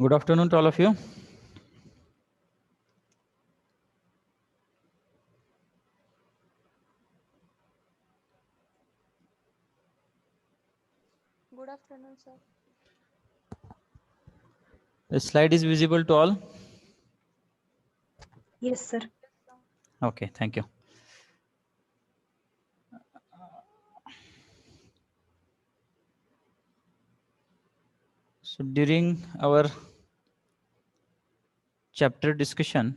Good afternoon to all of you. Good afternoon, sir. The slide is visible to all. Yes, sir. Okay, thank you. So during our chapter discussion,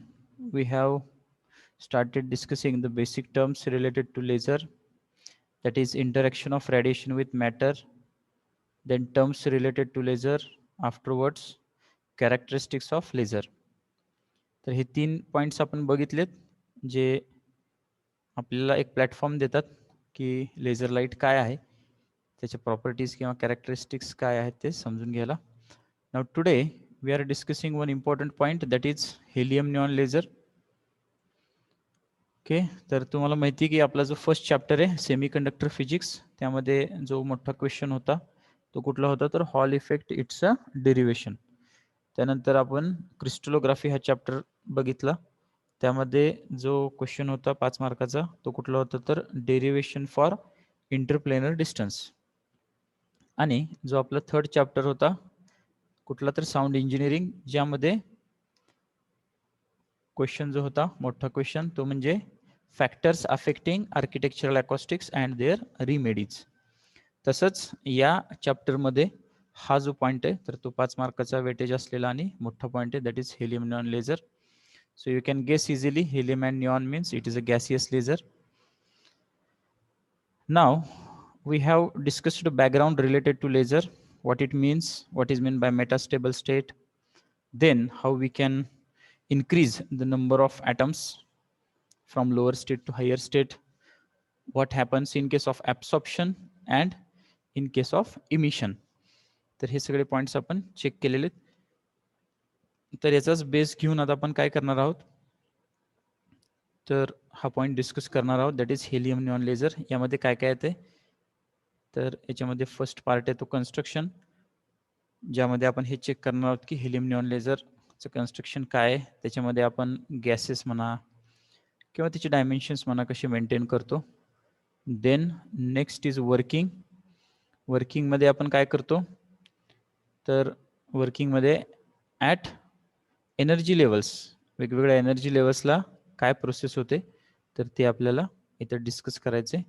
we have started discussing the basic terms related to laser, that is interaction of radiation with matter, then terms related to laser, afterwards characteristics of laser. तर हे 3 points आपण बघितलेत जे आपल्याला एक platform देतात की laser light काय आहे, त्याचे प्रॉपर्टीज किंवा कॅरेक्टरिस्टिक्स काय आहेत ते समजून घ्यायला. Now today we are discussing one important point, that is helium neon laser. Okay, तर तुम्हाला माहिती आहे की आपला जो फर्स्ट चॅप्टर आहे सेमी कंडक्टर फिजिक्स, त्यामध्ये जो मोठा क्वेश्चन होता तो कुठला होता, तर Hall effect it's a derivation. त्यानंतर आपण क्रिस्टलोग्राफी हा चॅप्टर बघितला, त्यामध्ये जो क्वेश्चन होता 5 मार्काचा तो कुठला होता, तर डेरिवेशन फॉर इंटरप्लेनर डिस्टन्स. आणि जो आपला थर्ड चॅप्टर होता कुठला, तर साऊंड इंजिनिअरिंग, ज्यामध्ये क्वेश्चन जो होता मोठा क्वेश्चन तो म्हणजे factors affecting architectural acoustics and their remedies. तसंच या चॅप्टरमध्ये हा जो पॉईंट आहे तर तो 5 मार्काचा वेटेज असलेला आणि मोठा पॉईंट आहे, that is helium neon laser. So you can guess easily helium and neon means it is a gaseous laser. Now we have discussed the background related to laser, what it means, what is meant by metastable state, then how we can increase the number of atoms from lower state to higher state, what happens in case of absorption and in case of emission. तर हे सगळे points आपण check केलेले. तर याचाच base घेऊन आता आपण काय करणार आहोत, तर हा पॉईंट डिस्कस करणार आहोत, that is helium neon laser. यामध्ये काय काय येते, तर याच्यामध्ये फर्स्ट पार्ट आहे तो कन्स्ट्रक्शन, ज्यामध्ये आपण हे चेक करणार आहोत की हेलियम निऑन लेझरचं कन्स्ट्रक्शन काय आहे, त्याच्यामध्ये आपण गॅसेस म्हणा किंवा त्याचे डायमेन्शन्स म्हणा कसे मेंटेन करतो. Then next is working. वर्किंगमध्ये आपण काय करतो, तर वर्किंगमध्ये ॲट एनर्जी लेवल्स, वेगवेगळ्या एनर्जी लेवल्सला काय प्रोसेस होते तर ते आपल्याला इथं डिस्कस करायचे.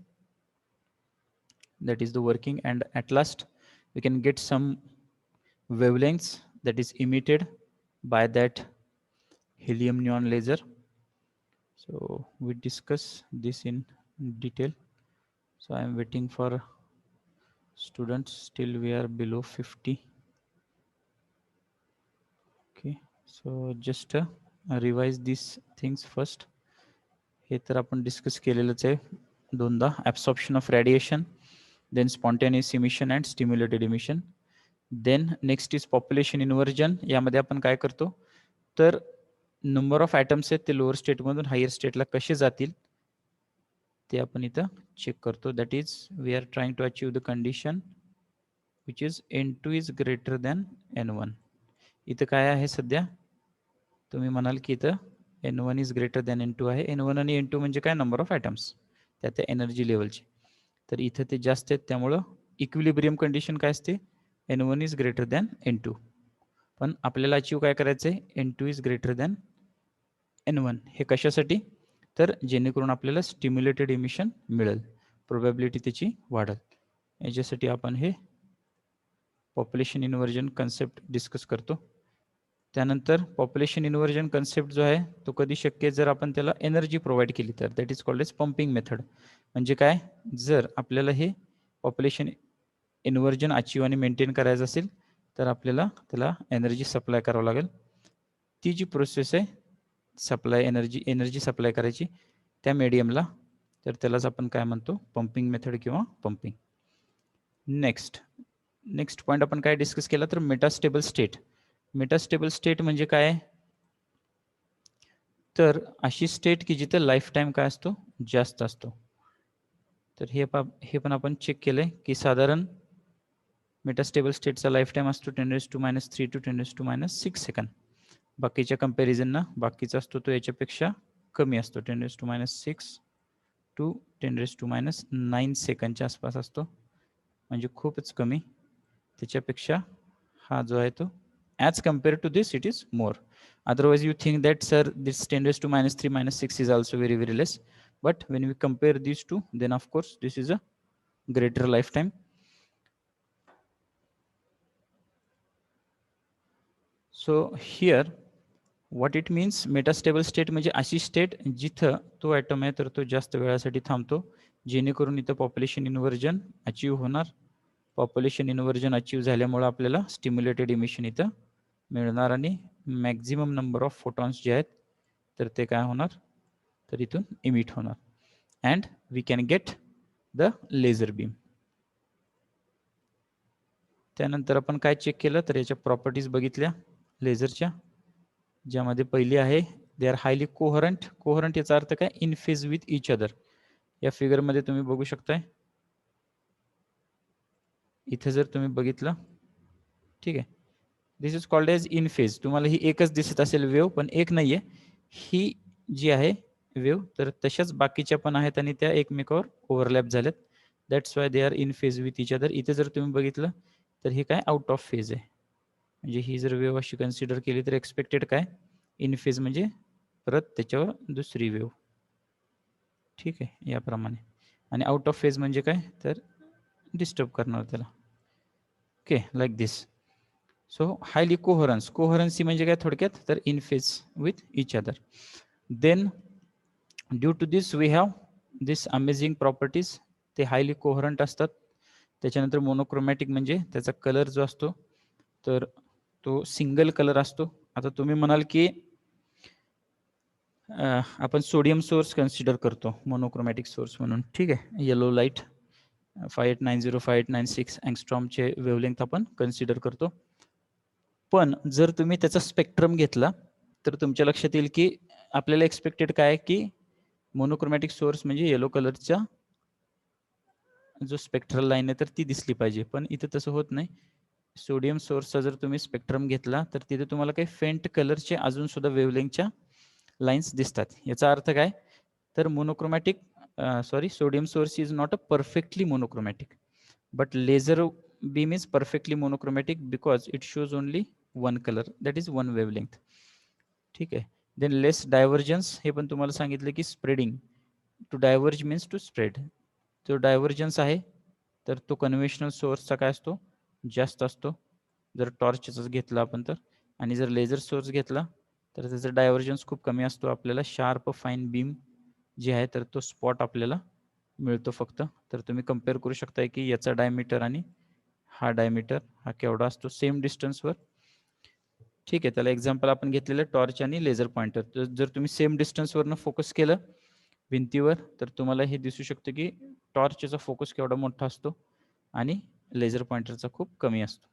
that is the working, and at last we can get some wavelengths that is emitted by that helium neon laser. So we discuss this in detail. So I am waiting for students, still we are below 50. Okay, so just revise these things first. हे तर आपण discuss केलेलंच आहे दोनदा, absorption of radiation, then spontaneous emission and stimulated emission. Then next is population inversion. यामध्ये आपण काय करतो, तर नंबर ऑफ ॲटम्स आहेत ते लोअर स्टेटमधून हायर स्टेटला कसे जातील ते आपण इथं चेक करतो. That is we are trying to achieve the condition which is N2 is greater than N1. इथं काय आहे सध्या, तुम्ही म्हणाल की इथं N1 is greater than N2 आहे. N1 आणि N2 म्हणजे काय, नंबर ऑफ ॲटम्स त्या त्या एनर्जी लेवलचे. तर इथं ते जास्त आहेत, त्यामुळं इक्विलिब्रियम कंडिशन काय असते, N1 is greater than N2. पण आपल्याला अचीव काय करायचं आहे, N2 is greater than N1. हे कशासाठी, तर जेणेकरून आपल्याला स्टिम्युलेटेड इमिशन मिळेल, प्रोबॅबिलिटी त्याची वाढेल. याच्यासाठी आपण हे पॉप्युलेशन इन्व्हर्जन कन्सेप्ट डिस्कस करतो. त्यानंतर पॉप्युलेशन इन्व्हर्जन कन्सेप्ट जो आहे तो कधी शक्य, जर आपण त्याला एनर्जी प्रोव्हाइड केली तर, that is called as pumping method. म्हणजे काय, जर आपल्याला हे पॉप्युलेशन इन्व्हर्जन अचीव आणि मेंटेन करायचं असेल तर आपल्याला त्याला एनर्जी सप्लाय करावं लागेल. ती जी प्रोसेस आहे सप्लाय एनर्जी सप्लाय करायची त्या मीडियमला, तर त्यालाच आपण काय म्हणतो, पंपिंग मेथड किंवा पंपिंग. नेक्स्ट पॉईंट आपण काय डिस्कस केला, तर मेटास्टेबल स्टेट. मेटास्टेबल स्टेट म्हणजे काय, तर अशी स्टेट की जिथे लाईफ टाईम काय असतो, जास्त असतो. तर हे पण आपण चेक केलंय की साधारण मेटास्टेबल स्टेटचा लाईफ टाईम असतो 10⁻³ to 10⁻6 सेकंद. बाकीच्या कंपॅरिझनना बाकीचा असतो तो याच्यापेक्षा कमी असतो 10⁻6 to 10⁻9 सेकंदच्या आसपास असतो, म्हणजे खूपच कमी. त्याच्यापेक्षा हा जो आहे तो as compared to this it is more. Otherwise you think that sir this 10⁻³ - 6 is also very very less, but when we compare these two, then of course this is a greater lifetime. So here what it means, metastable state म्हणजे अशी state जिथं तो item आहे तर तो जास्त वेळासाठी थांबतो, जेणेकरून इथं पॉप्युलेशन इन्व्हर्जन अचीव्ह होणार. पॉप्युलेशन इन्व्हर्जन अचीव्ह झाल्यामुळे आपल्याला स्टिम्युलेटेड इमिशन इथं मिळणार आणि मॅक्झिमम नंबर ऑफ फोटॉन्स जे आहेत तर ते काय होणार, तर इथून इमिट होणार. And we can get the laser beam. त्यानंतर आपण काय चेक केलं तर याच्या प्रॉपर्टीज बघितल्या लेझरच्या, ज्यामध्ये पहिली आहे दे आर हायली कोहरंट. कोहरंट याचा अर्थ काय, in phase with each other. या फिगरमध्ये तुम्ही बघू शकताय, इथे जर तुम्ही बघितलं, ठीक आहे, this is called as in phase. तुम्हाला ही एकच दिसत असेल वेव्ह, पण एक नाहीये ही जी आहे वेव्ह, तर तशाच बाकीच्या पण आहेत आणि त्या एकमेकावर ओव्हरलॅप झाल्यात. That's why they are in phase with each other. इथे जर तुम्ही बघितलं तर हे काय आउट ऑफ फेज आहे, म्हणजे ही जर वेव्ह अशी कन्सिडर केली तर एक्सपेक्टेड काय, इन फेज म्हणजे परत त्याच्यावर दुसरी वेव्ह, ठीक आहे, याप्रमाणे. आणि आउट ऑफ फेज म्हणजे काय, तर डिस्टर्ब करणार त्याला. Okay, like this. So highly coherence, coherency म्हणजे काय थोडक्यात, तर in phase with each other. Then due to this we have this amazing properties. ते हायली कोहरंट असतात. त्याच्यानंतर मोनोक्रोमॅटिक म्हणजे त्याचा कलर जो असतो तर तो सिंगल कलर असतो. आता तुम्ही म्हणाल की आपण सोडियम सोर्स कन्सिडर करतो मोनोक्रोमॅटिक सोर्स म्हणून, ठीक आहे, येलो लाईट 5890 5896 अँगस्ट्रॉमचे वेव्हलेंथ आपण कन्सिडर करतो. पण जर तुम्ही त्याचा स्पेक्ट्रम घेतला तर तुमच्या लक्षात येईल की आपल्याला एक्सपेक्टेड काय की मोनोक्रोमॅटिक सोर्स म्हणजे येलो कलरचा जो स्पेक्ट्रल लाईन आहे तर ती दिसली पाहिजे, पण इथे तसं होत नाही. सोडियम सोर्सचा जर तुम्ही स्पेक्ट्रम घेतला तर तिथे तुम्हाला काही फेंट कलरचे अजून सुद्धा वेव्हलेंथच्या लाईन्स दिसतात. याचा अर्थ काय, तर monochromatic sodium source is not a perfectly monochromatic, but laser beam is perfectly monochromatic because it shows only one color, that is one wavelength. ठीक आहे. देन लेस डायव्हर्जन्स, हे पण तुम्हाला सांगितलं की spreading, to diverge means to spread. जो divergence आहे तर तो कन्व्हेन्शनल सोर्सचा काय असतो, जास्त असतो जर टॉर्चचा घेतला आपण तर, आणि जर लेझर सोर्स घेतला तर त्याचा डायव्हर्जन्स खूप कमी असतो. आपल्याला शार्प फाईन बीम जे आहे तर तो स्पॉट आपल्याला मिळतो फक्त. तर तुम्ही कम्पेअर करू शकताय की याचा डायमीटर आणि हा डायमीटर हा केवढा असतो सेम डिस्टन्सवर. ठीक आहे, त्याला एक्झाम्पल आपण घेतलेलं टॉर्च आणि लेझर पॉइंटर. तर जर तुम्ही सेम डिस्टन्सवरनं फोकस केलं भिंतीवर तर तुम्हाला हे दिसू शकतं की टॉर्चचा फोकस केवढा मोठा असतो आणि लेझर पॉइंटरचा खूप कमी असतो.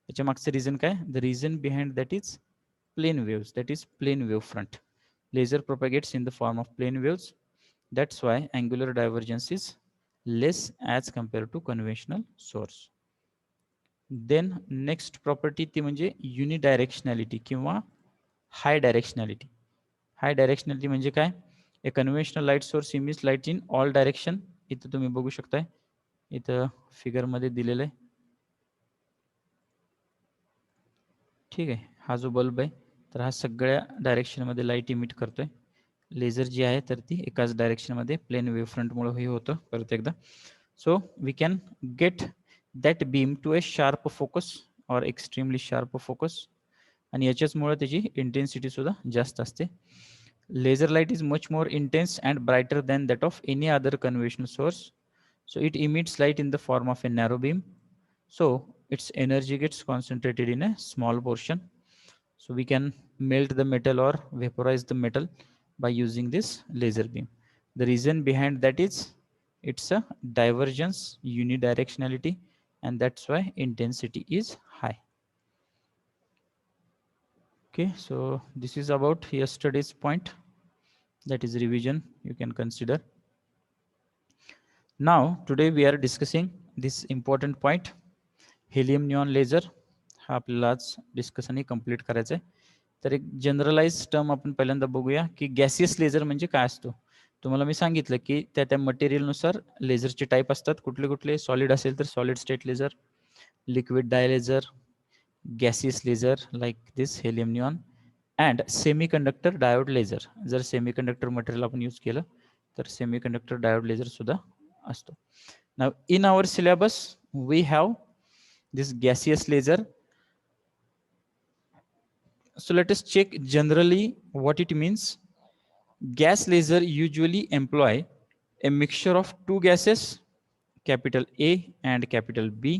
याच्या मागचं रिझन काय, the reason behind that is plane waves, that is plane wave front. Laser propagates in the form of plane waves. That's why angular divergence is less as compared to conventional source. Then next property ती म्हणजे युनिडायरेक्शनॅलिटी किंवा हाय डायरेक्शनॅलिटी. हाय directionality म्हणजे काय, a conventional light source emits light in all direction. इथं तुम्ही बघू शकताय, इथं फिगरमध्ये दिलेलं आहे, ठीक आहे. हा जो बल्ब आहे तर हा सगळ्या डायरेक्शनमध्ये लाईट इमिट करतोय. लेझर जी आहे तर ती एकाच डायरेक्शनमध्ये प्लेन वेव्ह फ्रंटमुळे हे होतं. परत एकदा, so we can get that beam to a sharp focus or extremely sharp focus, आणि याच्याचमुळे त्याची इंटेन्सिटी सुद्धा जास्त असते. Laser light is much more intense and brighter than that of any other conventional source. So it emits light in the form of a narrow beam. So its energy gets concentrated in a small portion. So we can melt the metal or vaporize the metal by using this laser beam. The reason behind that is it's a divergence, unidirectionality, and that's why intensity is high. Okay, so this is about yesterday's point, that is revision you can consider. Now today we are discussing this important point, helium neon laser हा आपल्याला आज discuss आणि complete करायचा आहे. तर एक generalise term आपण पहिल्यांदा बघूया की गॅसियस लेझर म्हणजे काय असतो. तुम्हाला मी सांगितलं की त्या मटेरियलनुसार लेझरचे टाईप असतात. कुठले कुठले? सॉलिड असेल तर solid state laser, liquid dye laser, gaseous laser like this helium neon, and semiconductor diode laser. जर सेमीकंडक्टर मटेरियल आपण यूज केलं तर सेमीकंडक्टर डायोड लेझर सुद्धा असतो. Now in our syllabus we have this gaseous laser. So let us check generally what it means. Gas laser usually employ a mixture of two gases, capital A and capital B,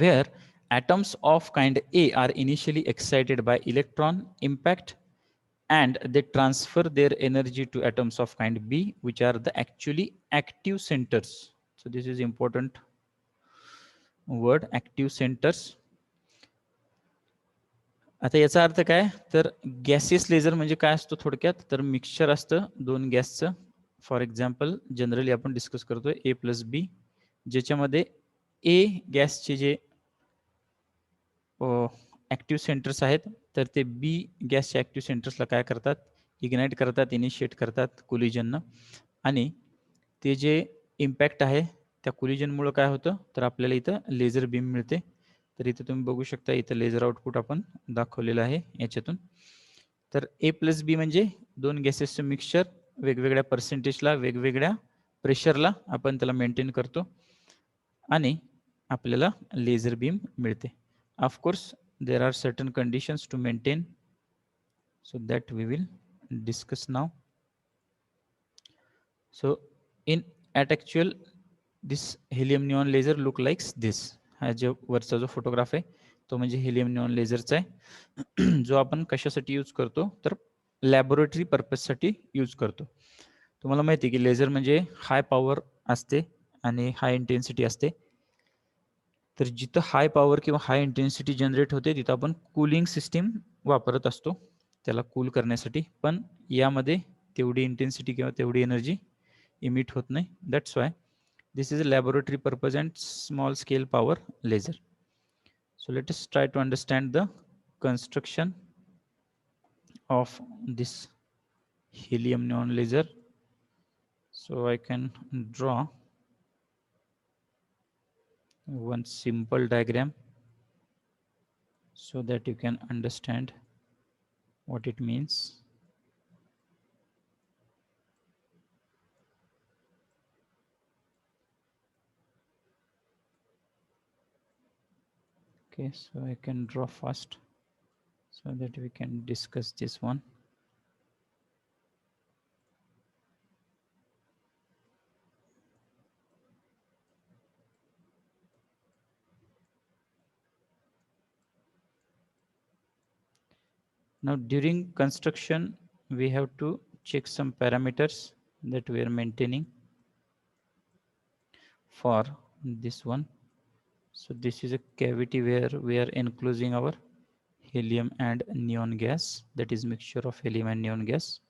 where atoms of kind A are initially excited by electron impact and they transfer their energy to atoms of kind B, which are the actually active centers. So this is important word, active centers. आता याचा अर्थ काय? तर gaseous laser म्हणजे काय असतो थोडक्यात? तर मिक्सचर असतं दोन गॅसचं. फॉर एक्झाम्पल जनरली आपण डिस्कस करतोय A प्लस बी, ज्याच्यामध्ये ए गॅसचे जे ऍक्टिव्ह सेंटर्स आहेत तर ते बी गॅसच्या ऍक्टिव्ह सेंटर्सला काय करतात? इग्नाइट करतात, इनिशिएट करतात कोलिजननं, आणि ते जे इम्पॅक्ट आहे त्या कोलिजनमुळं काय होतं? तर आपल्याला इथं लेझर बीम मिळते. तर इथे तुम्ही बघू शकता, इथं लेझर आउटपुट आपण दाखवलेलं आहे याच्यातून. तर ए प्लस बी म्हणजे दोन गॅसेसचं मिक्सचर, वेगवेगळ्या पर्सेंटेजला, वेगवेगळ्या प्रेशरला आपण त्याला मेंटेन करतो आणि आपल्याला लेझर बीम मिळते. Of course there are certain conditions to maintain, so that we will discuss now. So at actual this helium neon laser look like this. हा जो वरचा जो फोटोग्राफ आहे तो म्हणजे हेलियम निऑन लेझरचा आहे जो आपण कशासाठी यूज करतो? तर लॅबोरेटरी पर्पजसाठी यूज करतो. तुम्हाला माहिती आहे की लेझर म्हणजे हाय पॉवर असते आणि हाय इंटेन्सिटी असते. तर जिथं हाय पॉवर किंवा हाय इंटेन्सिटी जनरेट होते तिथं आपण कूलिंग सिस्टीम वापरत असतो त्याला कूल करण्यासाठी. पण यामध्ये तेवढी इंटेन्सिटी किंवा तेवढी एनर्जी इमिट होत नाही. That's why this is a laboratory purpose and small scale power laser. So let us try to understand the construction of this helium neon laser. So I can draw one simple diagram so that you can understand what it means. Okay, so I can draw fast so that we can discuss this one. Now during construction we have to check some parameters that we are maintaining for this one. So this is a cavity where we are enclosing our helium and neon gas, that is mixture of helium and neon gas.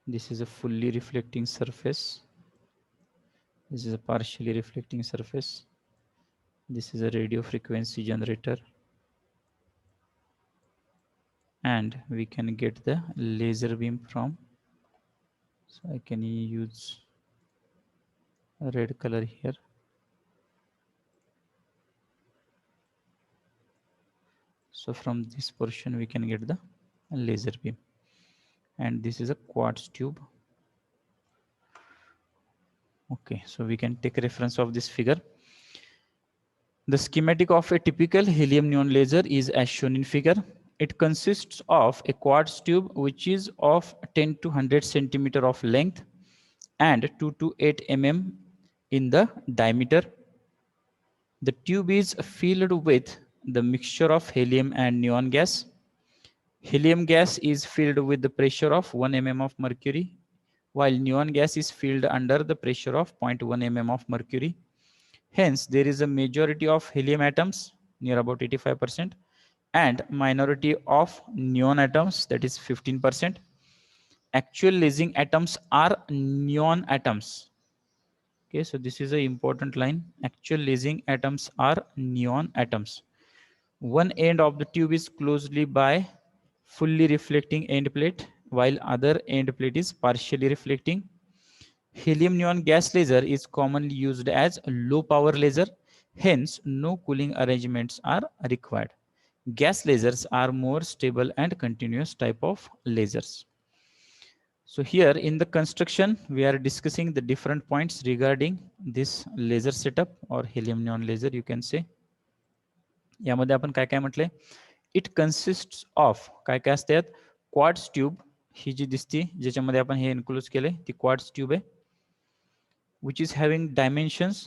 This is a fully reflecting surface. This is a partially reflecting surface. This is a radio frequency generator. And we can get the laser beam from, so I can use a red color here. So from this portion we can get the laser beam, and this is a quartz tube. Okay, so we can take reference of this figure. The schematic of a typical helium neon laser is as shown in figure. It consists of a quartz tube which is of 10 to 100 centimeter of length and 2 to 8 mm in the diameter. The tube is filled with the mixture of helium and neon gas. Helium gas is filled with the pressure of 1 mm of mercury, while neon gas is filled under the pressure of 0.1 mm of mercury. Hence, there is a majority of helium atoms, near about 85%, and minority of neon atoms, that is 15%. Actual lasing atoms are neon atoms. Okay, so this is an important line. Actual lasing atoms are neon atoms. One end of the tube is closely by fully reflecting end plate, while other end plate is partially reflecting. Helium neon gas laser is commonly used as a low power laser, hence no cooling arrangements are required. Gas lasers are more stable and continuous type of lasers. So here in the construction, we are discussing the different points regarding this laser setup or helium neon laser, you can say. यामध्ये आपण काय काय म्हटलंय, it consist of काय काय असतात, quartz tube ही जी दिसती ज्याच्यामध्ये आपण हे इन्क्लूड केले ती क्वार्ट्स ट्यूब आहे, विच इज हॅव्हिंग डायमेन्शन्स.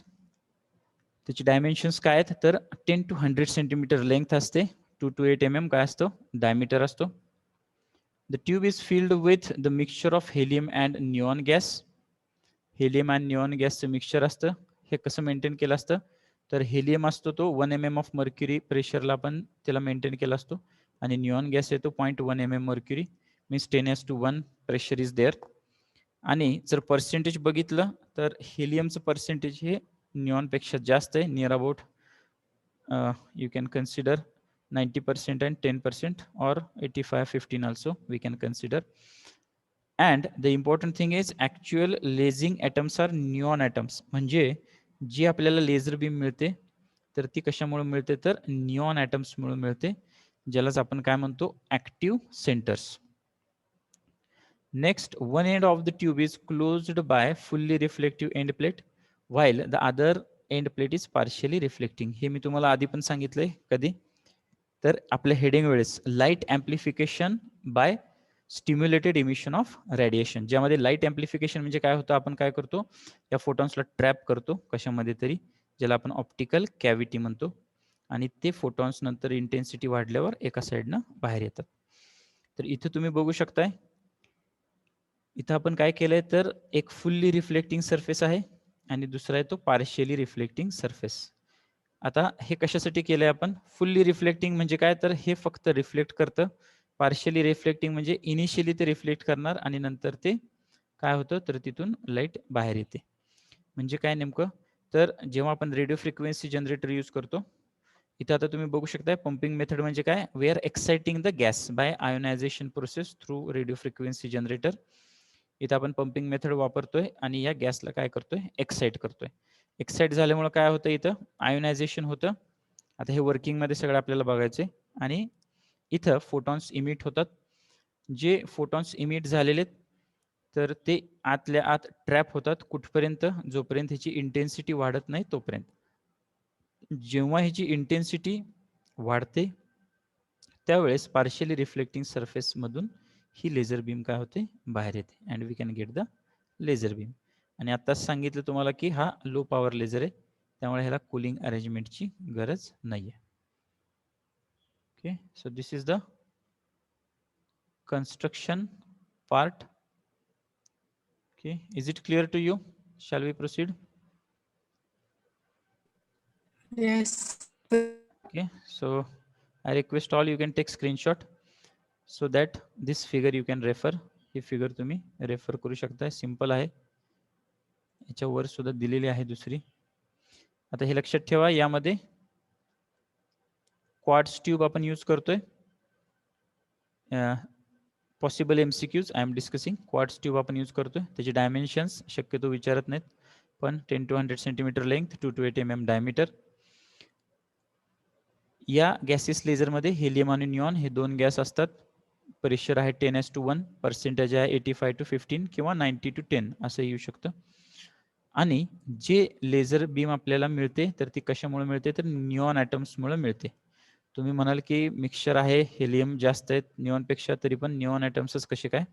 त्याची डायमेन्शन्स काय आहेत तर 10 to 100 सेंटीमीटर लेंथ असते, 2 to 8 mm काय असतो डायमीटर असतो. The tube is filled with the mixture of helium and neon gas. Helium and neon गॅसचं मिक्सचर असतं. हे कसं मेंटेन केलं असतं तर हेलियम असतो तो 1 mm ऑफ मर्क्युरी प्रेशरला आपण त्याला मेंटेन केला असतो, आणि निऑन गॅस येतो 0.1 mm mercury, means 10:1 pressure is there. आणि जर पर्सेंटेज बघितलं तर हेलियमचं पर्सेंटेज हे निऑनपेक्षा जास्त आहे, near about you can consider 90% and 10% or 85-15 also we can consider. And the important thing is actual lasing atoms are neon atoms. म्हणजे जी आपल्याला लेझर बीम मिळते तर ती कशामुळे मिळते तर निऑन ॲटम्स मुळे मिळते, ज्यालाच आपण काय म्हणतो active centres. Next, one end of the tube is closed by fully reflective end plate while the other end plate is partially reflecting. हे मी तुम्हाला आधी पण सांगितलंय कधी तर आपल्या हेडिंग वेळेस, light amplification by stimulated emission of radiation. ज्यामध्ये लाईट ॲम्प्लिफिकेशन म्हणजे काय होतं, आपण काय करतो या फोटॉन्सला ट्रॅप करतो कशामध्ये तरी, ज्याला आपण ऑप्टिकल कॅव्हिटी म्हणतो, आणि ते फोटॉन्स नंतर इंटेन्सिटी वाढल्यावर एका साईडनं बाहेर येतात. तर इथे तुम्ही बघू शकताय, इथं आपण काय केलंय तर एक फुल्ली रिफ्लेक्टिंग सरफेस आहे आणि दुसरा आहे तो पार्शियली रिफ्लेक्टिंग सरफेस. आता हे कशासाठी केलंय आपण, फुल्ली रिफ्लेक्टिंग म्हणजे काय तर हे फक्त रिफ्लेक्ट करतं, पार्शियली रिफ्लेक्टिंग म्हणजे इनिशियली ते रिफ्लेक्ट करणार आणि नंतर ते काय होतं तर तिथून लाईट बाहेर येते. म्हणजे काय नेमकं तर जेव्हा आपण रेडिओ फ्रिक्वेन्सी जनरेटर यूज करतो, इथं आता तुम्ही बघू शकताय पंपिंग मेथड म्हणजे काय, we are exciting the gas by ionisation process through radio frequency generator. इथं आपण पंपिंग मेथड वापरतोय आणि या गॅसला काय करतोय एक्साइट करतोय. एक्साइट झाल्यामुळे काय होतं इथं आयोनायझेशन होतं. आता हे वर्किंगमध्ये सगळं आपल्याला बघायचंय, आणि इथं फोटॉन्स इमिट होतात. जे फोटॉन्स इमिट झालेले तर ते आतल्या आत ट्रॅप होतात कुठपर्यंत, जोपर्यंत ह्याची इंटेन्सिटी वाढत नाही तोपर्यंत. जेव्हा ह्याची इंटेन्सिटी वाढते त्यावेळेस पार्शियली रिफ्लेक्टिंग सरफेस मधून ही लेझर बीम काय होते बाहेर येते, and we can get the laser beam. आणि आत्ताच सांगितलं तुम्हाला की हा लो पॉवर लेझर आहे, त्यामुळे ह्याला कूलिंग अरेंजमेंटची गरज नाही आहे. Okay, so this is the construction part. Okay, is it clear to you? Shall we proceed? Yes. Okay, so I request all you can take screenshot so that this figure you can refer. He figure तुम्ही refer करू शकता, simple आहे, याच्यावर सुद्धा दिलेली आहे दुसरी. आता हे लक्षात ठेवा, यामध्ये क्वार्ट्स ट्यूब आपण यूज करतोय. Possible MCQs I am discussing. Quartz tube आपण यूज करतोय, त्याचे डायमेन्शन्स शक्यतो विचारत नाहीत, पण 10 to 100 centimetre length, 2 to 8 mm diameter. या गॅसेस लेझरमध्ये हेलियम आणि निऑन हे दोन गॅस असतात. प्रेशर आहे 10:1, पर्सेंटेज आहे 85 to 15 किंवा 90 to 10 असं येऊ शकतं. आणि जे लेझर बीम आपल्याला मिळते तर ती कशामुळे मिळते तर निऑन ॲटम्समुळे मिळते. तुम्ही म्हणाल की मिक्सचर आहे, हेलियम जास्त आहेत निऑनपेक्षा, तरी पण निऑन ॲटम्सच कसे काय,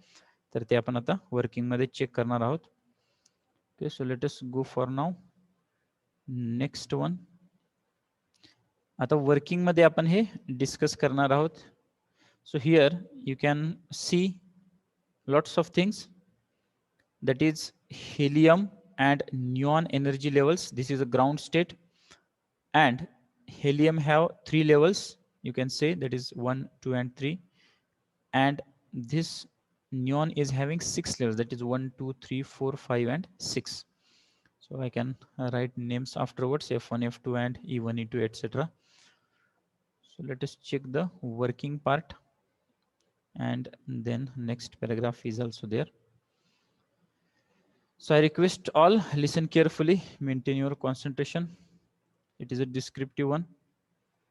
तर ते आपण आता वर्किंगमध्ये चेक करणार आहोत. Okay, so let us go for now next one. आता वर्किंगमध्ये आपण हे डिस्कस करणार आहोत. So here you can see lots of things, that is helium and neon energy levels. This is a ground state, and helium have 3 levels, you can say, that is 1, 2 and 3, and this neon is having 6 levels, that is 1, 2, 3, 4, 5 and 6. So I can write names afterwards, F1, F2 and E1, E2, etc. So let us check the working part, and then next paragraph is also there. So I request all listen carefully, maintain your concentration. It is a descriptive one.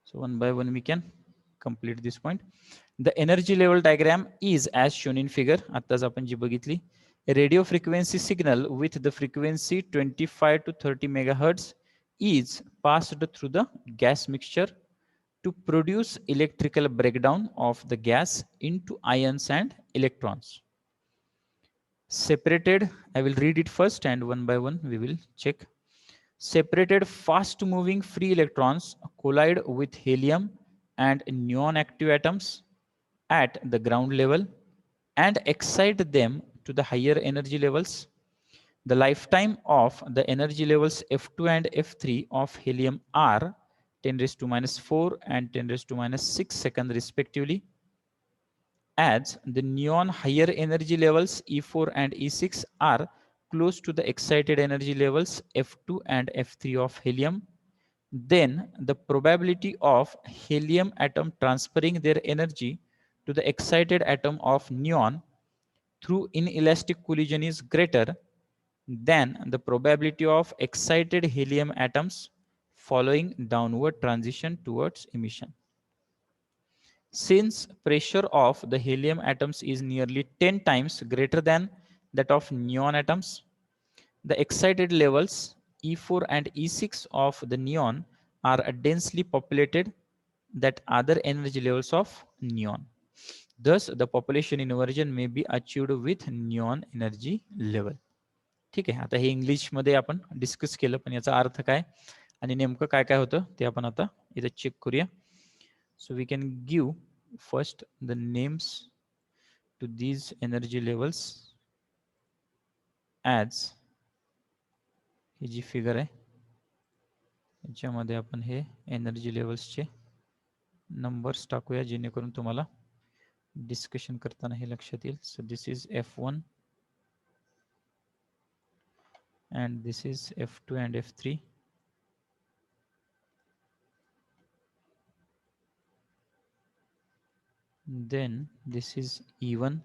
So one by one we can complete this point. The energy level diagram is as shown in figure. आत्ताच आपण जी बघितली. A radio frequency signal with the frequency 25 to 30 megahertz is passed through the gas mixture to produce electrical breakdown of the gas into ions and electrons. Separated, I will read it first and one by one we will check. Separated fast moving free electrons collide with helium and neon active atoms at the ground level and excite them to the higher energy levels. The lifetime of the energy levels F2 and F3 of helium are 10 raised to minus 4 and 10 raised to minus 6 seconds respectively. As the neon higher energy levels E4 and E6 are close to the excited energy levels F2 and F3 of helium, then the probability of helium atom transferring their energy to the excited atom of neon through inelastic collision is greater than the probability of excited helium atoms following downward transition towards emission. Since pressure of the helium atoms is nearly 10 times greater than that of neon atoms, the excited levels E4 and E6 of the neon are densely populated that other energy levels of neon. Thus, the population inversion may be achieved with neon energy level. ठीक आहे, आता हे English मध्ये आपण discuss केलं, पण याचा अर्थ काय आणि नेमकं काय काय होतं ते आपण आता इथे चेक करूया. So we can give first the names to these energy levels as ही जी फिगर आहे याच्यामध्ये आपण हे एनर्जी लेवल्सचे नंबर्स टाकूया जेणेकरून तुम्हाला डिस्कशन करताना हे लक्षात येईल. So this is F1 and this is F2 and F3. Then this is E1.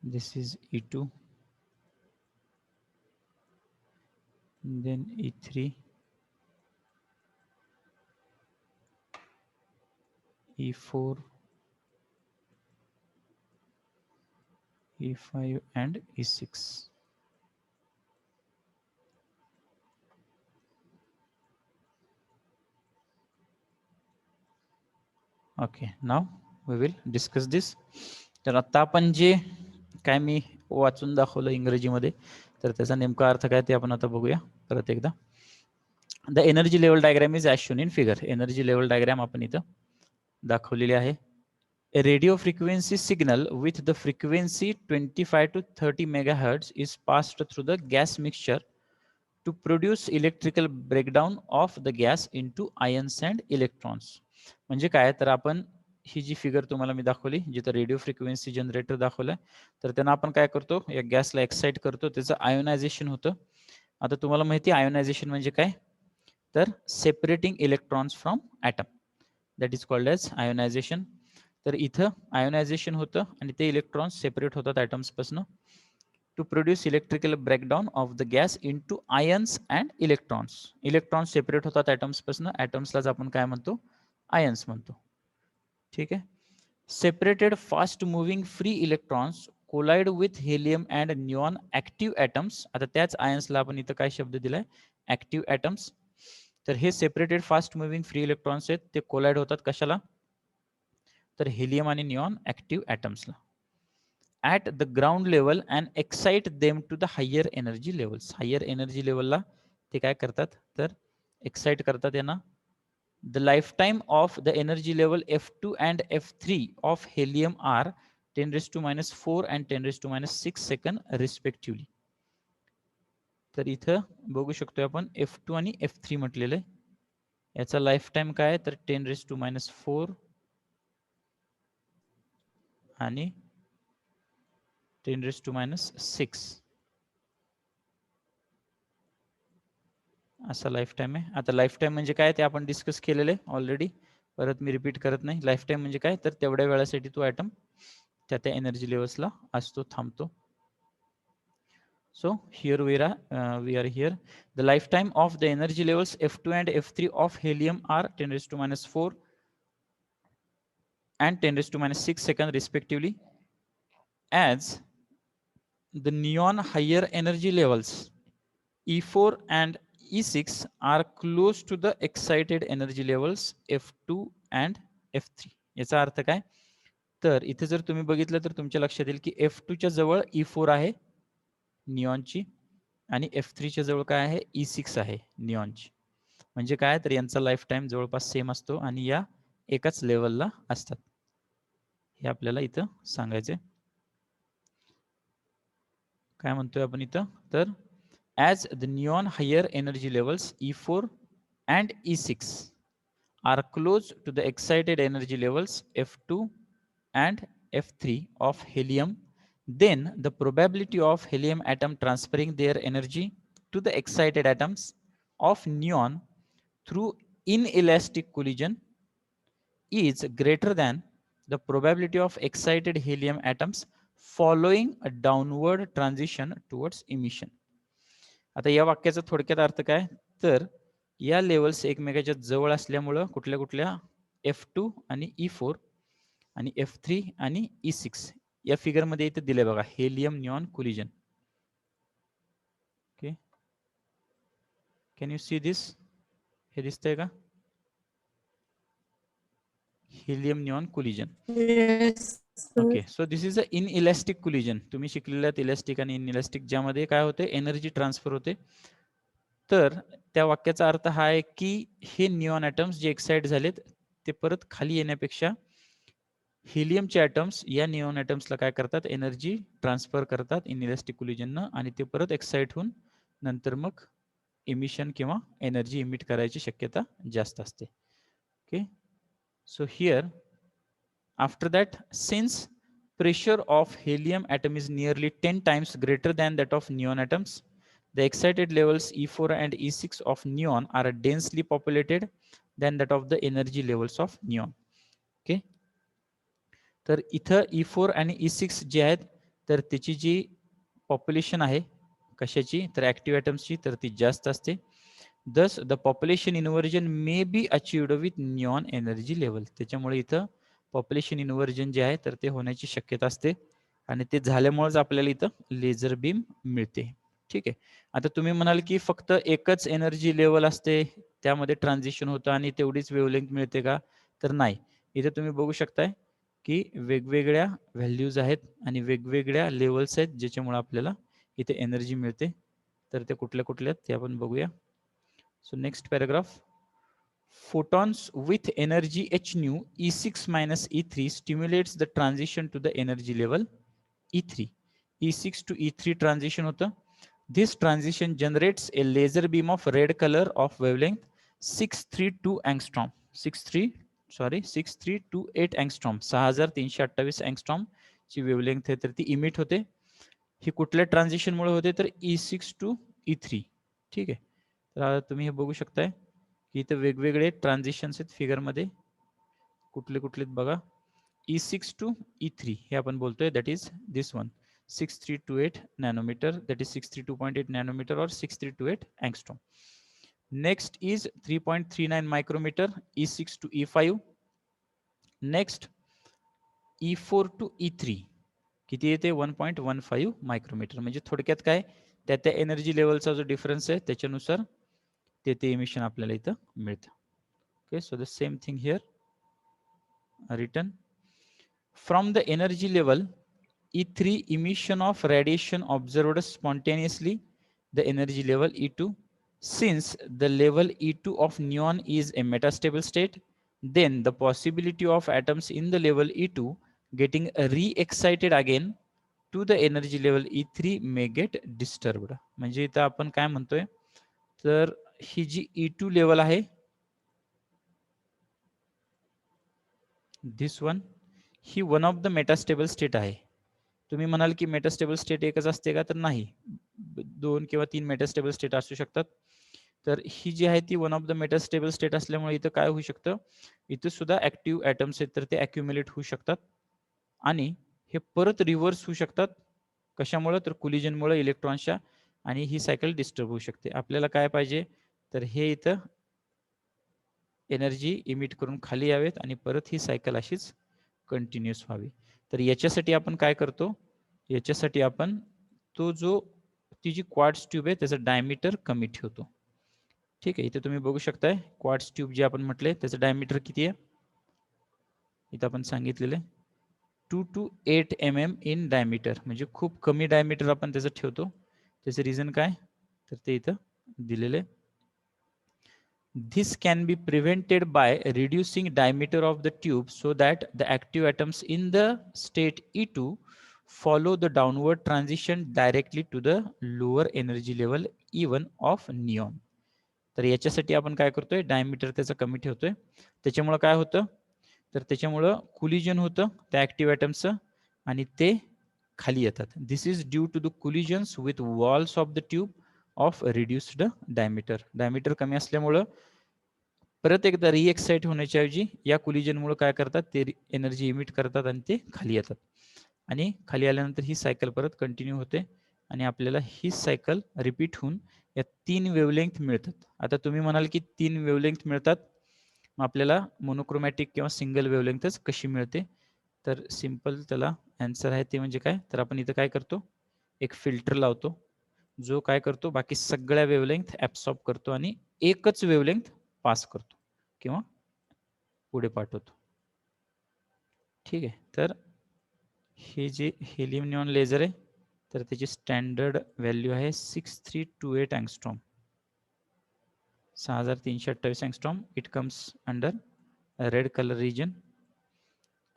This is E2. Then E3. E4. E5 and E6. Okay, now we will discuss this. तर आता आपण जे काय मी वाचून दाखवलं इंग्रजीमध्ये तर त्याचा नेमका अर्थ काय ते आपण आता बघूया परत एकदा. The energy level diagram is as shown in figure. Energy level diagram आपण इथं दाखवलेली आहे. A radio frequency signal with the frequency 25 to 30 megahertz is passed through the gas mixture to produce electrical breakdown of the gas into ions and electrons. म्हणजे काय तर आपण ही जी figure तुम्हाला मी दाखवली जिथं रेडिओ फ्रिक्वेन्सी जनरेटर दाखवलाय तर त्यांना आपण काय करतो या गॅसला एक्साइट करतो त्याचं आयोनायझेशन होतं. आता तुम्हाला माहिती आहे आयोनायझेशन म्हणजे काय तर separating electrons from atom that is called as ionisation. तर इथं आयोनायझेशन होतं आणि ते इलेक्ट्रॉन्स सेपरेट होतात ॲटम्स पासून to produce electrical breakdown of the gas into ions and electrons. Electrons separate होतात ॲटम्स पासून, ॲटम्सलाच आपण काय म्हणतो आयन्स म्हणतो. ठीक आहे. Separated fast moving free electrons collide with helium and neon active atoms. आता त्याच आयन्सला आपण इथं काय शब्द दिलाय ऍक्टिव्ह ॲटम्स. तर हे separated fast moving free electrons आहेत ते कोलाइड होतात कशाला तर हेलियम आणि निऑन ऍक्टिव्ह ॲटम्सला at the ground level and excite them to the higher energy levels. Higher energy level ला ते काय करतात तर एक्साइट करतात यांना. The lifetime of the energy level F2 and F3 of helium are 10 raised to minus 4 and 10 raised to minus 6 second respectively. तर इथं बघू शकतो आपण F2 आणि F3 म्हटलेलं आहे. याचा लाईफ टाइम काय तर 10 raised to minus 4 आणि 10⁻⁶ असा लाईफ टाईम आहे. आता लाईफ टाईम म्हणजे काय ते आपण डिस्कस केलेलं आहे ऑलरेडी, परत मी रिपीट करत नाही. लाईफ टाईम म्हणजे काय, तर तेवढ्या वेळासाठी तो ॲटम त्या त्या एनर्जी लेवल्सला असतो, थांबतो. So here we are here. The lifetime of the energy levels F2 and F3 of helium are 10⁻⁴ and 10⁻⁶ seconds respectively. As the neon higher energy levels E4 and E6 are close to the excited energy levels F2 and F3. याचा अर्थ काय, तर इथे जर तुम्ही बघितलं तर तुमच्या लक्षात येईल की F2 च्या जवळ E4 आहे निऑनची, आणि F3 च्या जवळ काय आहे, E6 आहे निऑनची. म्हणजे काय, तर यांचा लाईफ टाईम जवळपास सेम असतो आणि या एकाच लेवलला असतात, हे आपल्याला इथं सांगायचंय. काय म्हणतोय आपण इथं, तर as the neon higher energy levels E4 and E6 are close to the excited energy levels F2 and F3 of helium, then the probability of helium atom transferring their energy to the excited atoms of neon through inelastic collision is greater than the probability of excited helium atoms following a downward transition towards emission. आता या वाक्याचा थोडक्यात अर्थ काय, तर या levels एकमेकाच्या जवळ असल्यामुळं कुठल्या कुठल्या F2 आणि E4 आणि F3 आणि E6 या फिगरमध्ये इथे दिले बघा, helium neon collision. Okay, can you see this, हे दिसतंय का, helium neon collision. Okay, so this is a inelastic collision. तुम्ही शिकलेल्या इलॅस्टिक आणि इनइलॅस्टिक, ज्यामध्ये काय होते, एनर्जी ट्रान्सफर होते. तर त्या वाक्याचा अर्थ हा आहे की हे निऑन ॲटम्स जे एक्साइट झालेत ते परत खाली येण्यापेक्षा हिलियमचे ॲटम्स या निऑन ॲटम्सला काय करतात, एनर्जी ट्रान्सफर करतात इनइलॅस्टिक कोलिजननं, आणि ते परत एक्साइट होऊन नंतर मग इमिशन किंवा एनर्जी इमिट करायची शक्यता जास्त असते. Okay, so here after that, since pressure of helium atom is nearly 10 times greater than that of neon atoms, the excited levels E4 and E6 of neon are densely populated than that of the energy levels of neon. Okay, तर इथं E4 आणि E6 जे आहेत, तर त्याची जी population आहे कशाची, तर ऍक्टिव्ह ॲटम्सची, तर ती जास्त असते. दस the population inversion may be achieved with neon energy level. त्याच्यामुळे इथं पॉप्युलेशन इन्व्हर्जन जे आहे तर ते होण्याची शक्यता असते, आणि ते झाल्यामुळेच आपल्याला इथं लेझर बीम मिळते. ठीक आहे, आता तुम्ही म्हणाल की फक्त एकच एनर्जी लेवल असते, त्यामध्ये ट्रान्झिशन होतं आणि तेवढीच वेवलेंथ मिळते का, तर नाही. इथे तुम्ही बघू शकताय की वेगवेगळ्या व्हॅल्यूज आहेत आणि वेगवेगळ्या लेवल्स आहेत, ज्याच्यामुळे आपल्याला इथे एनर्जी मिळते. तर ते कुठल्या कुठल्या आहेत ते आपण बघूया. So next paragraph, photons with energy h nu E6 minus E3 stimulates the transition to the energy level E3. E6 to E3 transition होतं. This transition generates a laser beam of red color of wavelength 632 angstrom. 6328 angstrom, 6328 angstrom ची wavelength आहे, तर ती emit होते. ही कुठल्या transition मुळे होते, तर E6 to E3. ठीक आहे, तर तुम्ही हे बघू शकताय की इथे वेगवेगळे ट्रान्झिशन्स आहेत फिगरमध्ये. कुठले कुठले बघा, E6 to E3 हे आपण बोलतोय, that is this one, 6328 nanometre, that is 62.8 nanometre और 6328 angstrom. Next is 3.39 micrometer, E6 to E5. Next E4 to E3 किती येते, 1.15 मायक्रोमीटर. म्हणजे थोडक्यात काय, त्या त्या एनर्जी लेवलचा जो डिफरन्स आहे त्याच्यानुसार ते ते इमिशन आपल्याला इथं मिळतं. Okay, so the same thing here written. From the energy level E3, emission of radiation observed spontaneously the energy level E2. Since the level E2 of neon is a metastable state, then the possibility of atoms in the level E2 getting re-excited again to the energy level E3 may get disturbed. म्हणजे इथं आपण काय म्हणतोय, तर ही जी E2 level आहे, this one, ही one of the metastable state आहे. तुम्ही म्हणाल की मेटास्टेबल स्टेट एकच असते का, तर नाही, 2 किंवा 3 मेटास्टेबल स्टेट असू शकतात. तर ही जी आहे ती one of the metastable state असल्यामुळे इथं काय होऊ शकतं, इथं सुद्धा ऍक्टिव्ह ॲटम्स आहेत तर ते अॅक्युम्युलेट होऊ शकतात आणि हे परत रिव्हर्स होऊ शकतात. कशामुळे, तर कोलिजनमुळे इलेक्ट्रॉन्सच्या, आणि ही सायकल डिस्टर्ब होऊ शकते. आपल्याला काय पाहिजे, तर हे इथं एनर्जी इमिट करून खाली यावेत आणि परत ही सायकल अशीच कंटिन्युअस व्हावी. तर याच्यासाठी आपण काय करतो, याच्यासाठी आपण तो जो ती जी क्वार्ट्ज ट्यूब आहे त्याचं डायमीटर कमी ठेवतो. ठीक आहे, इथे तुम्ही बघू शकताय क्वार्ट्ज ट्यूब जे आपण म्हटले त्याचं डायमीटर किती आहे, इथं आपण सांगितलेलं आहे 2 to 8 mm इन डायमीटर, म्हणजे खूप कमी डायमीटर आपण त्याचं ठेवतो. त्याचं रिझन काय, तर ते इथं दिलेलं आहे. This can be prevented by reducing diameter of the tube so that the active atoms in the state E2 follow the downward transition directly to the lower energy level E1 of neon. तर याच्यासाठी आपण काय करतोय, diameter त्याचं कमी ठेवतोय. त्याच्यामुळं काय होतं, तर त्याच्यामुळं कोलिजन होतं त्या ऍक्टिव्ह ॲटम्सचं आणि ते खाली येतात. This is due to the collisions with walls of the tube of reduced diameter. Diameter कमी असल्यामुळं परत एकदा रिएक्साइट होण्याच्या ऐवजी या कोलिजनमुळे काय करतात, ते एनर्जी इमिट करतात आणि ते खाली येतात. आणि खाली आल्यानंतर ही सायकल परत कंटिन्यू होते आणि आपल्याला ही सायकल रिपीट होऊन या 3 वेवलेंथ मिळतात. आता तुम्ही म्हणाल की 3 वेवलेंथ मिळतात, मग आपल्याला मोनोक्रोमॅटिक किंवा सिंगल वेवलेंथच कशी मिळते, तर सिंपल त्याला आन्सर आहे ते म्हणजे काय, तर आपण इथं काय करतो, एक फिल्टर लावतो जो काय करतो, बाकी सगळ्या वेवलेंथ ॲब्सॉर्ब करतो आणि एकच वेवलेंथ पास करतो किंवा पुढे पाठवतो. ठीक आहे, तर हे जे हेलियम निऑन लेझर आहे तर त्याची स्टँडर्ड व्हॅल्यू आहे 6328 angstrom, 6328 angstrom. It comes under red colour region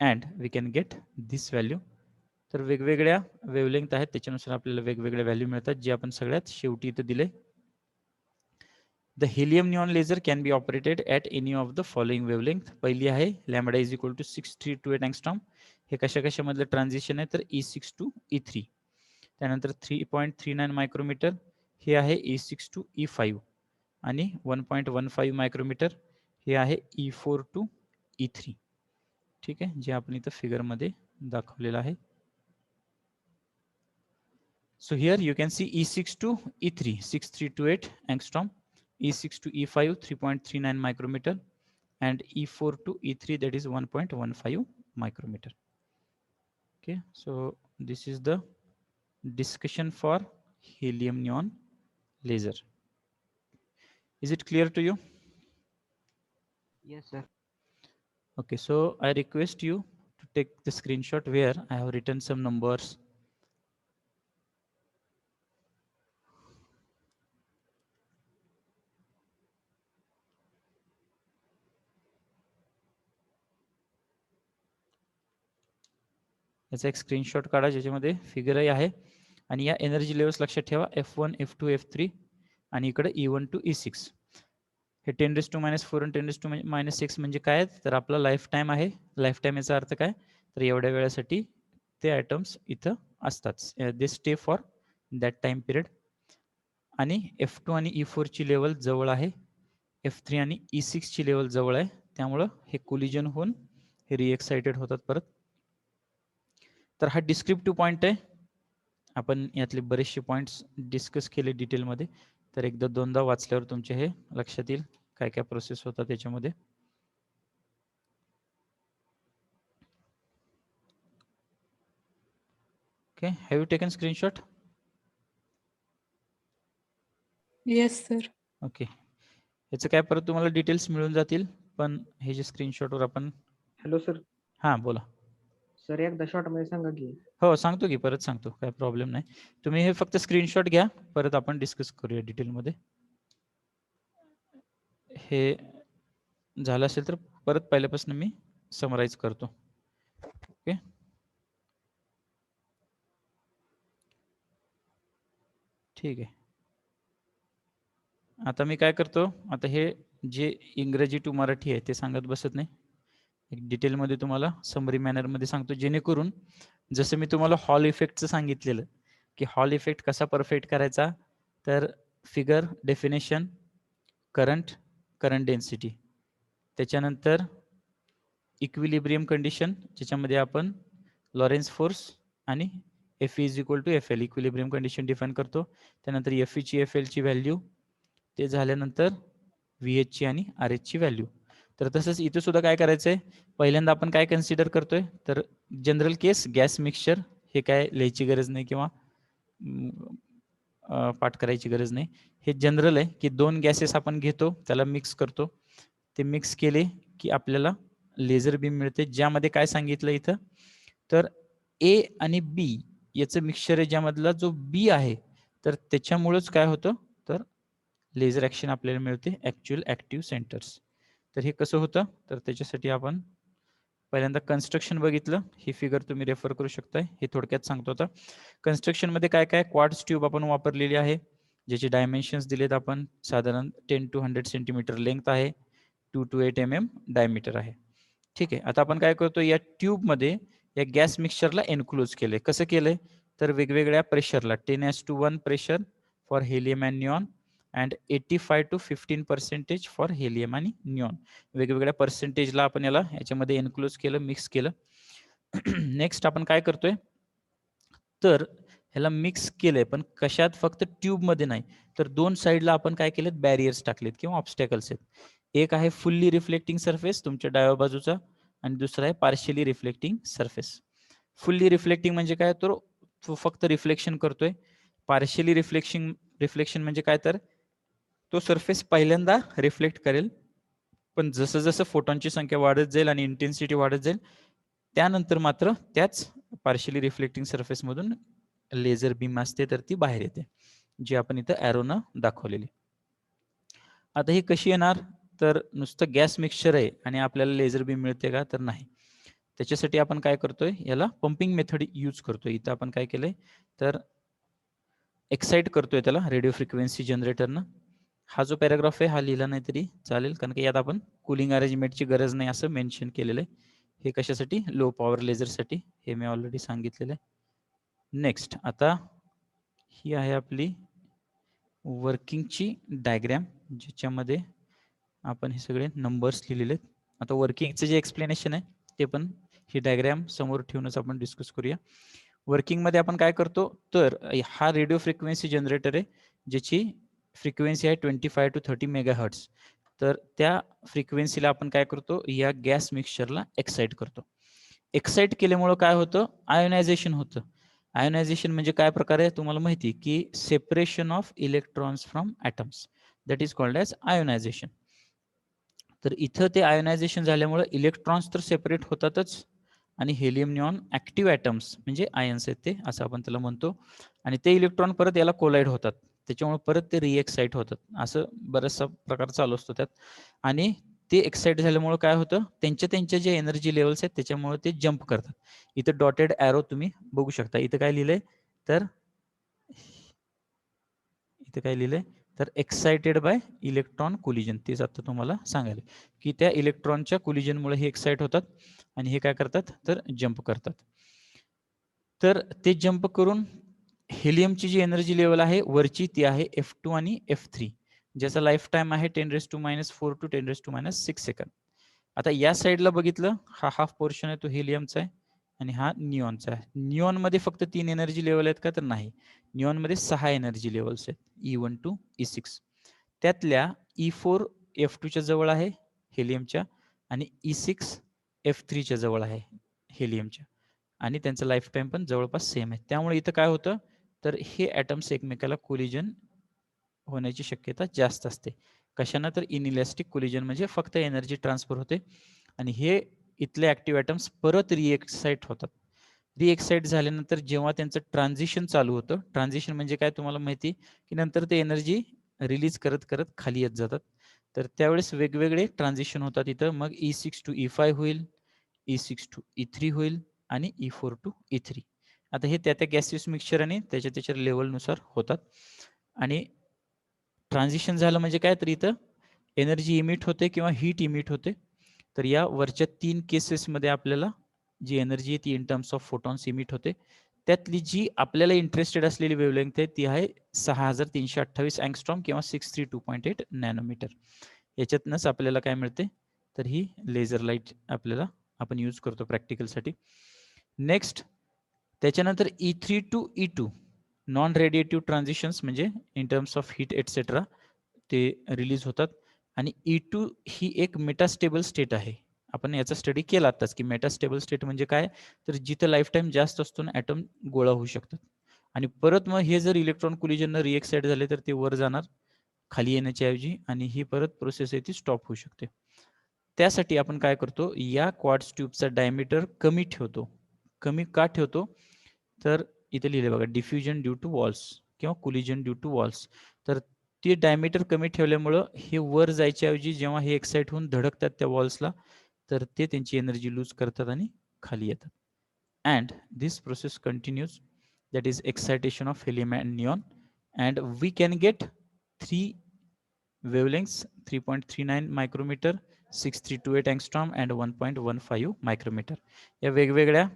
and we can get this value. तर वेगवेगळ्या वेवलेंथ आहेत त्याच्यानुसार आपल्याला वेगवेगळ्या व्हॅल्यू मिळतात, जे आपण सगळ्यात शेवटी इथं दिले. The helium neon laser can be operated at any of the following wavelength. पहिली आहे lambda is equal to 6328 angstrom. हे कशा कशामधलं ट्रान्झिशन आहे, तर E6 टू E3. त्यानंतर 3.39 मायक्रोमीटर हे आहे E6 टू E5 आणि 1.15 मायक्रोमीटर हे आहे E4 टू E3. ठीक आहे, जे आपण इथं फिगरमध्ये दाखवलेलं आहे. So here you can see E6 to E3 6328 angstrom, E6 to E5 3.39 micrometer, and E4 to E3 that is 1.15 micrometer. Okay, so this is the discussion for helium neon laser. Is it clear to you? Yes, sir. Okay, so I request you to take the screenshot where I have written some numbers. याचा एक screenshot काढा ज्याच्यामध्ये फिगरही आहे आणि या energy levels लक्षात ठेवा, F1 F2 F3 आणि इकडे E1 टू E6. हे 10⁻⁴ आणि 10⁻�6 म्हणजे काय, तर आपला लाईफ टाईम आहे. लाईफ टाईम याचा अर्थ काय, तर एवढ्या वेळासाठी ते ॲटम्स इथं असतात, they stay for that time period. आणि F2 आणि E4 ची लेवल जवळ आहे, F3 आणि E6 ची लेवल जवळ आहे, त्यामुळं हे कोलिजन होऊन हे रिएक्साइटेड होतात परत. तर हा डिस्क्रिप्टिव्ह पॉईंट आहे. आपण यातले बरेचसे पॉईंट्स डिस्कस केले डिटेलमध्ये, तर एकदा दोनदा वाचल्यावर तुमचे हे लक्षात येईल काय काय प्रोसेस होतात त्याच्यामध्ये. Okay, have you taken screenshot? Yes sir. Okay, याचं काय परत तुम्हाला डिटेल्स मिळून जातील, पण हे जे स्क्रीनशॉटवर आपण. Hello sir. हां बोला सर, एकदा शॉर्ट मध्ये सांगा की. हो सांगतो की, परत सांगतो, काय प्रॉब्लेम नाही. तुम्ही हे फक्त स्क्रीनशॉट घ्या, परत आपण डिस्कस करूया डिटेलमध्ये. हे झालं असेल तर परत पहिल्यापासून मी समराईज करतो. ओके, ठीक आहे. आता मी काय करतो, आता हे जे इंग्रजी टू मराठी आहे ते सांगत बसत नाही, एक डिटेलमध्ये तुम्हाला समरी मॅनरमध्ये सांगतो, जेणेकरून जसं मी तुम्हाला हॉल इफेक्टचं सांगितलेलं की हॉल इफेक्ट कसा परफेक्ट करायचा, तर फिगर, डेफिनेशन, करंट डेन्सिटी, त्याच्यानंतर इक्विलिब्रियम कंडिशन ज्याच्यामध्ये आपण लॉरेन्स फोर्स आणि F is equal to F L equilibrium condition define करतो. त्यानंतर एफ ईची एफ एलची व्हॅल्यू, ते झाल्यानंतर व्ही एचची आणि आर एचची व्हॅल्यू. तर तसंच इथं सुद्धा काय करायचं आहे, पहिल्यांदा आपण काय कन्सिडर करतोय, तर जनरल केस गॅस मिक्सचर, हे काय लिहायची गरज नाही किंवा पाठ करायची गरज नाही. हे जनरल आहे की दोन गॅसेस आपण घेतो, त्याला मिक्स करतो, ते मिक्स केले की आपल्याला लेझर बीम मिळते, ज्यामध्ये काय सांगितलं इथं, तर ए आणि बी याचं मिक्सचर आहे, ज्यामधला जो बी आहे तर त्याच्यामुळेच काय होतं, तर लेझर ॲक्शन आपल्याला मिळते, ॲक्च्युअल ॲक्टिव्ह सेंटर्स. तर हे कसं होतं, तर त्याच्यासाठी आपण पहिल्यांदा कन्स्ट्रक्शन बघितलं, ही फिगर तुम्ही रेफर करू शकताय, हे थोडक्यात सांगतो. आता कन्स्ट्रक्शनमध्ये काय काय क्वार्ट्ज ट्यूब आपण वापरलेली आहे, ज्याचे डायमेन्शन्स दिलेत आपण, साधारण 10 to 100 सेंटीमीटर लेंथ आहे, 2 to 8 mm डायमीटर आहे. ठीक आहे. आता आपण काय करतो, या ट्यूबमध्ये या गॅस मिक्सचरला एन्क्लोज केलंय. कसं केलंय, तर वेगवेगळ्या प्रेशरला 10:1 pressure for helium and neon and 85 to 15% for helium आणि निऑन, वेगवेगळ्या पर्सेंटेजला आपण याला याच्यामध्ये एन्क्लोज केलं, मिक्स केलं. नेक्स्ट आपण काय करतोय, तर ह्याला मिक्स केलंय, पण कशात, फक्त ट्यूबमध्ये नाही, तर दोन साईडला आपण काय केलेत, बॅरियर्स टाकलेत किंवा ऑब्स्टॅकल्स आहेत. एक आहे फुल्ली रिफ्लेक्टिंग सरफेस तुमच्या डाव्या बाजूचा, आणि दुसरा आहे partially reflecting surface. Fully reflecting म्हणजे काय, तो फक्त रिफ्लेक्शन करतोय. पार्शियली रिफ्लेक्शन म्हणजे काय, तर तो सरफेस पहिल्यांदा रिफ्लेक्ट करेल, पण जसं जसं फोटॉनची संख्या वाढत जाईल आणि इंटेन्सिटी वाढत जाईल, त्यानंतर मात्र त्याच पार्शियली रिफ्लेक्टिंग सरफेसमधून लेझर बीम असते, तर ती बाहेर येते, जी आपण इथं ॲरोनं दाखवलेली. आता ही कशी येणार, तर नुसतं गॅस मिक्सचर आहे आणि आपल्याला लेझर बीम मिळते का, तर नाही. त्याच्यासाठी आपण काय करतोय, याला पंपिंग मेथड यूज करतोय. इथं आपण काय केलंय, तर एक्साइट करतोय त्याला रेडिओ फ्रिक्वेन्सी जनरेटरनं. हा जो पॅराग्राफ आहे हा लिहिला नाही तरी चालेल, कारण की यात आपण कूलिंग अरेंजमेंटची गरज नाही असं मेन्शन केलेलं आहे. हे कशासाठी, लो पॉवर लेझरसाठी, हे मी ऑलरेडी सांगितलेलं आहे. नेक्स्ट, आता ही आहे आपली वर्किंगची डायग्रॅम, ज्याच्यामध्ये आपण हे सगळे नंबर्स लिहिलेले आहेत. आता वर्किंगचं जे एक्सप्लेनेशन आहे ते पण ही डायग्रॅम समोर ठेवूनच आपण डिस्कस करूया. वर्किंगमध्ये आपण काय करतो, तर हा रेडिओ फ्रिक्वेन्सी जनरेटर आहे, ज्याची फ्रिक्वेन्सी आहे 25 to 30 मेगाहर्ट्ज. तर त्या फ्रिक्वेन्सीला आपण काय करतो, या गॅस मिक्सचरला एक्साइट करतो. एक्साइट केल्यामुळं काय होतं, आयोनायझेशन होतं. आयोनायझेशन म्हणजे काय प्रकार आहे, तुम्हाला माहिती आहे की separation of electrons from atoms, that is called as ionisation. तर इथं ते आयोनायझेशन झाल्यामुळे इलेक्ट्रॉन्स तर सेपरेट होतातच, आणि हेलियम निऑन ॲक्टिव्ह ॲटम्स म्हणजे आयन्स आहेत ते, असं आपण त्याला म्हणतो, आणि ते इलेक्ट्रॉन परत याला कोलाइड होतात, त्याच्यामुळे परत ते रिएक्साइट होतात. असं बराचसा प्रकार चालू असतो त्यात. आणि ते एक्साइट झाल्यामुळे काय होतं, त्यांच्या जे एनर्जी लेवल्स आहेत त्याच्यामुळे ते जम्प करतात. इथं डॉटेड ॲरो तुम्ही बघू शकता. इथं काय लिहिलंय, तर इथं काय लिहिलंय, तर एक्साइटेड बाय इलेक्ट्रॉन कोलिजन. तेच आता तुम्हाला सांगायला की त्या इलेक्ट्रॉनच्या कोलिजनमुळे हे एक्साइट होतात आणि हे काय करतात, तर जम्प करतात. तर ते जम्प करून हेलियमची जी एनर्जी लेवल आहे वरची, ती आहे F2 आणि F3, ज्याचा लाईफ टाइम आहे 10⁻⁴ to 10⁻⁶ सेकंद. आता या साईडला बघितलं, हा हाफ पोर्शन आहे तो हेलियमचा आहे आणि हा निऑनचा आहे. निऑनमध्ये फक्त 3 एनर्जी लेवल आहेत का, तर नाही. निऑनमध्ये 6 एनर्जी लेवल्स आहेत, E1 to E6. त्यातल्या E4 F2 च्या जवळ आहे हेलियमच्या, आणि E6 F3 च्या जवळ आहे हेलियमच्या, आणि त्यांचं लाईफ टाइम पण जवळपास सेम आहे. त्यामुळे इथं काय होतं, तर हे ॲटम्स एकमेकाला कोलिजन होण्याची शक्यता जास्त असते. कशानं, तर इनइलॅस्टिक कोलिजन म्हणजे फक्त एनर्जी ट्रान्सफर होते, आणि हे इथले ॲक्टिव्ह ॲटम्स परत रिएक्साइट होतात. रिएक्साइट झाल्यानंतर जेव्हा त्यांचं ट्रान्झिशन चालू होतं, ट्रान्झिशन म्हणजे काय तुम्हाला माहिती, की नंतर ते एनर्जी रिलीज करत करत खाली येत जातात. तर त्यावेळेस वेगवेगळे ट्रान्झिशन होतात इथं. मग E6 to E5 होईल, E6 to E3 होईल, आणि E4 to E3. आता हे त्या गॅसियस मिक्सचर आणि त्याच्या लेवलनुसार होतात. आणि ट्रान्झिशन झालं म्हणजे काय, तर इथं एनर्जी इमिट होते किंवा हीट इमिट होते. तर या वरच्या 3 केसेसमध्ये आपल्याला जी एनर्जी आहे ती in terms of photons emit होते. त्यातली जी आपल्याला इंटरेस्टेड असलेली वेवलेंथ आहे ती आहे 6328 अँगस्ट्रॉम किंवा 632.8 नॅनोमीटर. याच्यातनंच आपल्याला काय मिळते, तर ही लेझर लाईट आपल्याला आपण यूज करतो प्रॅक्टिकलसाठी. नेक्स्ट त्याच्यानंतर E3 to E2 non radiative transitions म्हणजे in terms of heat etcetera ते रिलीज होतात. आणि E2 ही एक मेटास्टेबल स्टेट आहे. आपण याचा स्टडी केला आताच की मेटास्टेबल स्टेट म्हणजे काय, तर जिथं लाईफ टाईम जास्त असतो ना ॲटम गोळा होऊ शकतात. आणि परत मग हे जर इलेक्ट्रॉन कोलिजननं रिएक्साइड झाले तर ते वर जाणार खाली येण्याच्या ऐवजी, आणि ही परत प्रोसेस आहे ती स्टॉप होऊ शकते. त्यासाठी आपण काय करतो, या क्वार्ट्ज ट्यूबचा डायमीटर कमी ठेवतो. कमी का ठेवतो, तर इथे लिहिले बघा, डिफ्युजन ड्यू टू वॉल्स किंवा कोलिजन ड्यू टू वॉल्स. तर ते डायमीटर कमी ठेवल्यामुळं हे वर जायच्या ऐवजी जेव्हा हे एक्साइट होऊन धडकतात त्या वॉल्सला, तर ते त्यांची एनर्जी लूज करतात आणि खाली येतात. And this process continues, that is excitation of helium and neon, and we can get three wavelengths: 3.39 micrometer, 6328 angstrom and 1.15 micrometer. या वेगवेगळ्या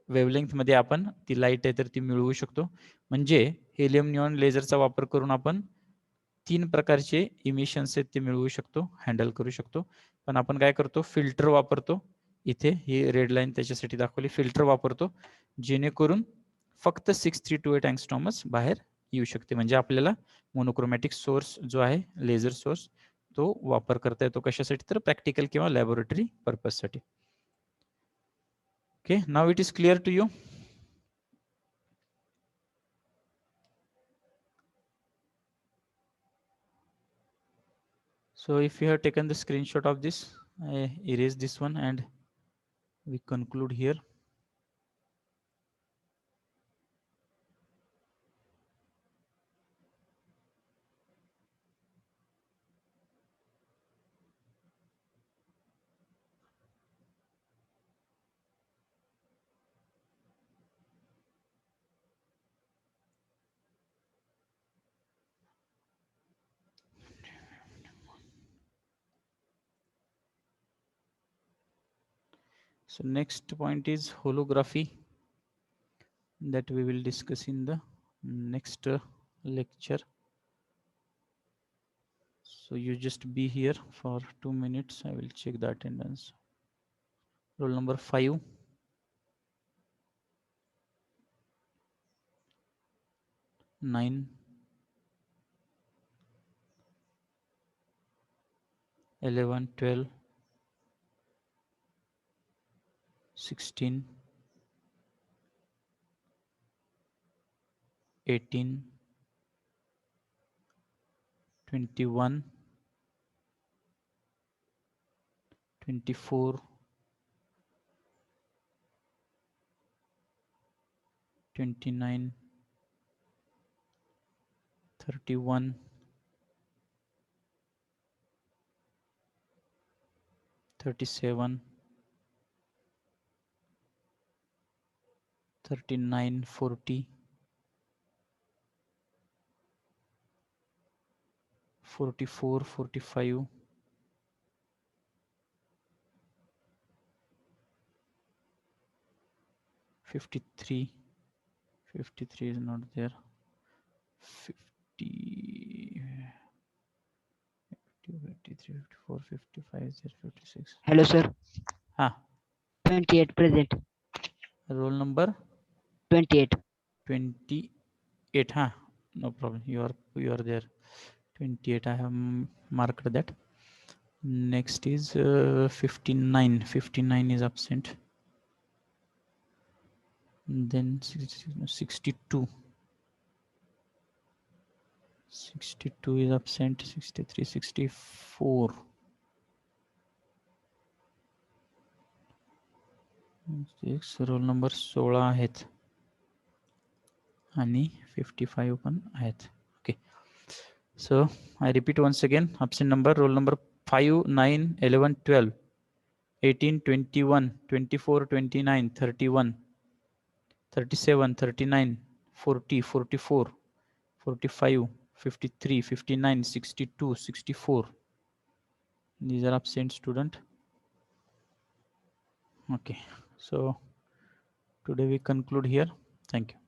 वेवलेंथ मध्ये आपण ती लाईट आहे तर ती मिळवू शकतो. म्हणजे हेलियम निऑन लेझरचा वापर करून आपण 3 प्रकारचे इमिशन्स आहेत ते मिळवू शकतो, हँडल करू शकतो. पण आपण काय करतो, फिल्टर वापरतो. इथे ही रेड लाईन त्याच्यासाठी दाखवली, फिल्टर वापरतो जेणेकरून फक्त 6328 अँगस्ट्रॉमच बाहेर येऊ शकते. म्हणजे आपल्याला मोनोक्रोमॅटिक सोर्स जो आहे लेझर सोर्स तो वापर करता येतो. कशासाठी, तर प्रॅक्टिकल किंवा लॅबोरेटरी पर्पजसाठी. Okay, now it is clear to you. So if you have taken the screenshot of this, I erase this one and we conclude here. So next point is holography, that we will discuss in the next lecture. So you just be here for 2 minutes. I will check the attendance. Roll number 5. 9. 11. 12. 16. 18. 21. 24. 29. 31. 37. 39. 40. 44. 45. 53. 53 is not there. 50. 53, 54, 55, 56. Hello sir. हा, 28 present. roll number 28. 28. Ha, no problem, you are there. 28, I have marked that. Next is 59. 59 is absent. Then 62. 62 is absent. 63, 64. Roll number 16 आहेत आणि 55 पण आहेत. Okay, so I repeat once again. absent number roll number 5, 9, 11, 12, 18, 21, 24, 29, 31, 37, 39, 40, 44, 45, 53, 59, 62, 64. These are absent student. Okay, So today we conclude here. Thank you.